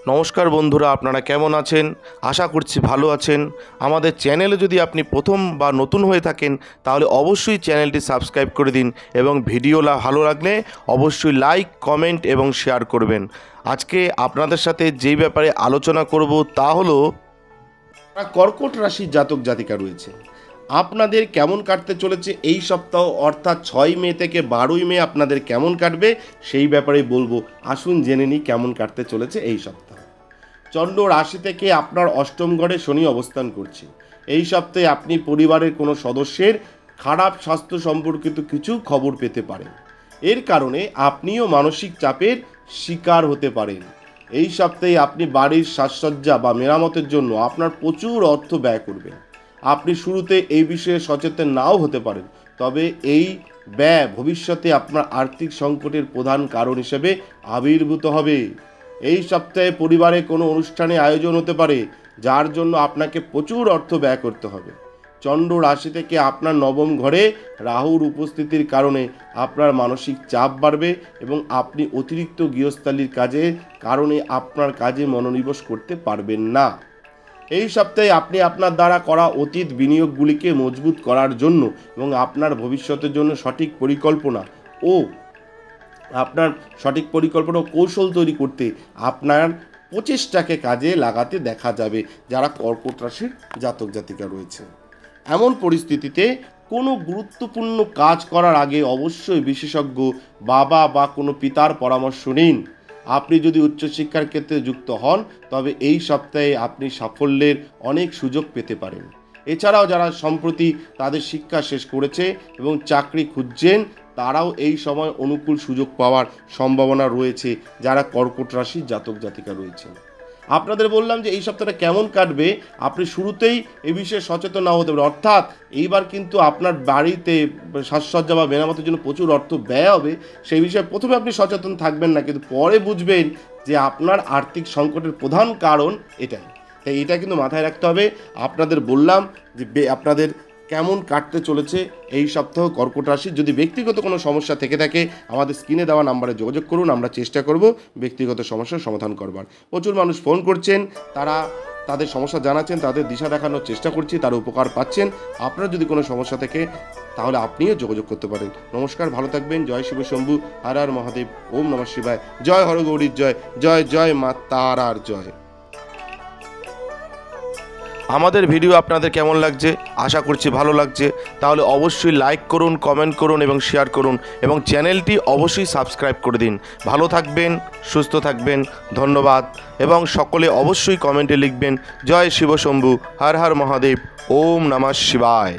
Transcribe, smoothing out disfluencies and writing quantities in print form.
নমস্কার বন্ধুরা, আপনারা কেমন আছেন? আশা করছি ভালো আছেন। আমাদের চ্যানেলে যদি আপনি প্রথম বা নতুন হয়ে থাকেন তাহলে অবশ্যই চ্যানেলটি সাবস্ক্রাইব করে দিন এবং ভিডিও ভালো লাগলে অবশ্যই লাইক, কমেন্ট এবং শেয়ার করবেন। আজকে আপনাদের সাথে যেই ব্যাপারে আলোচনা করব তা হলো কর্কট রাশির জাতক জাতিকা রয়েছে, আপনাদের কেমন কাটতে চলেছে এই সপ্তাহ, অর্থাৎ 6 মে থেকে 12ই মে আপনাদের কেমন কাটবে সেই ব্যাপারে বলবো। আসুন জেনে নিই কেমন কাটতে চলেছে এই সপ্তাহ। চন্দ্র রাশি থেকে আপনার অষ্টম ঘরে শনি অবস্থান করছে। এই সপ্তাহে আপনি পরিবারের কোনো সদস্যের খারাপ স্বাস্থ্য সম্পর্কিত কিছু খবর পেতে পারেন। এর কারণে আপনিও মানসিক চাপের শিকার হতে পারেন। এই সপ্তাহে আপনি বাড়ির সাজসজ্জা বা মেরামতের জন্য আপনার প্রচুর অর্থ ব্যয় করবেন। আপনি শুরুতে এই বিষয়ে সচেতন নাও হতে পারেন, তবে এই ব্যয় ভবিষ্যতে আপনার আর্থিক সংকটের প্রধান কারণ হিসেবে আবির্ভূত হবে। এই সপ্তাহে পরিবারে কোনো অনুষ্ঠানে আয়োজন হতে পারে, যার জন্য আপনাকে প্রচুর অর্থ ব্যয় করতে হবে। চন্দ্র রাশি থেকে আপনার নবম ঘরে রাহুর উপস্থিতির কারণে আপনার মানসিক চাপ বাড়বে এবং আপনি অতিরিক্ত গৃহস্থালির কাজের কারণে আপনার কাজে মনোনিবেশ করতে পারবেন না। এই সপ্তাহে আপনি আপনার দ্বারা করা অতীত বিনিয়োগগুলিকে মজবুত করার জন্য এবং আপনার ভবিষ্যতের জন্য সঠিক পরিকল্পনা ও কৌশল তৈরি করতে আপনার প্রচেষ্টাকে কাজে লাগাতে দেখা যাবে যারা কর্কট রাশির জাতক জাতিকা রয়েছে। এমন পরিস্থিতিতে কোনো গুরুত্বপূর্ণ কাজ করার আগে অবশ্যই বিশেষজ্ঞ বাবা বা কোনো পিতার পরামর্শ নিন। আপনি যদি উচ্চশিক্ষার ক্ষেত্রে যুক্ত হন তবে এই সপ্তাহে আপনি সাফল্যের অনেক সুযোগ পেতে পারেন। এছাড়াও যারা সম্প্রতি তাদের শিক্ষা শেষ করেছে এবং চাকরি খুঁজছেন তারাও এই সময় অনুকূল সুযোগ পাওয়ার সম্ভাবনা রয়েছে যারা কর্কট রাশির জাতক জাতিকা রয়েছেন। আপনাদের বললাম যে এই সপ্তাহটা কেমন কাটবে, আপনি শুরুতেই এই বিষয়ে সচেতন না হতে পারেন। অর্থাৎ এইবার কিন্তু আপনার বাড়িতে সাজসজ্জা বা মেরামতের জন্য প্রচুর অর্থ ব্যয় হবে, সেই বিষয়ে প্রথমে আপনি সচেতন থাকবেন না, কিন্তু পরে বুঝবেন যে আপনার আর্থিক সংকটের প্রধান কারণ এটাই। তাই এটা কিন্তু মাথায় রাখতে হবে। আপনাদের বললাম যে আপনাদের কেমন কাটতে চলেছে এই সপ্তাহ কর্কট রাশির। যদি ব্যক্তিগত কোনো সমস্যা থেকে থাকে আমাদের স্ক্রিনে দেওয়া নাম্বারে যোগাযোগ করুন, আমরা চেষ্টা করব ব্যক্তিগত সমস্যার সমাধান করবার। প্রচুর মানুষ ফোন করছেন, তারা তাদের সমস্যা জানাচ্ছেন, তাদের দিশা দেখানোর চেষ্টা করছি, তারা উপকার পাচ্ছেন। আপনার যদি কোনো সমস্যা থাকে তাহলে আপনিও যোগাযোগ করতে পারেন। নমস্কার, ভালো থাকবেন। জয় শিব শম্ভু, হর হর মহাদেব, ওম নমঃ শিবায়, জয় হর গৌরীর জয়, জয় জয় মা তারার জয়। আমাদের ভিডিও আপনাদের কেমন লাগছে? আশা করছি ভালো লাগছে। তাহলে অবশ্যই লাইক করুন, কমেন্ট করুন এবং শেয়ার করুন এবং চ্যানেলটি অবশ্যই সাবস্ক্রাইব করে দিন। ভালো থাকবেন, সুস্থ থাকবেন, ধন্যবাদ। এবং সকলে অবশ্যই কমেন্টে লিখবেন জয় শিব শম্ভু, হর হর মহাদেব, ওম নমঃ শিবায়।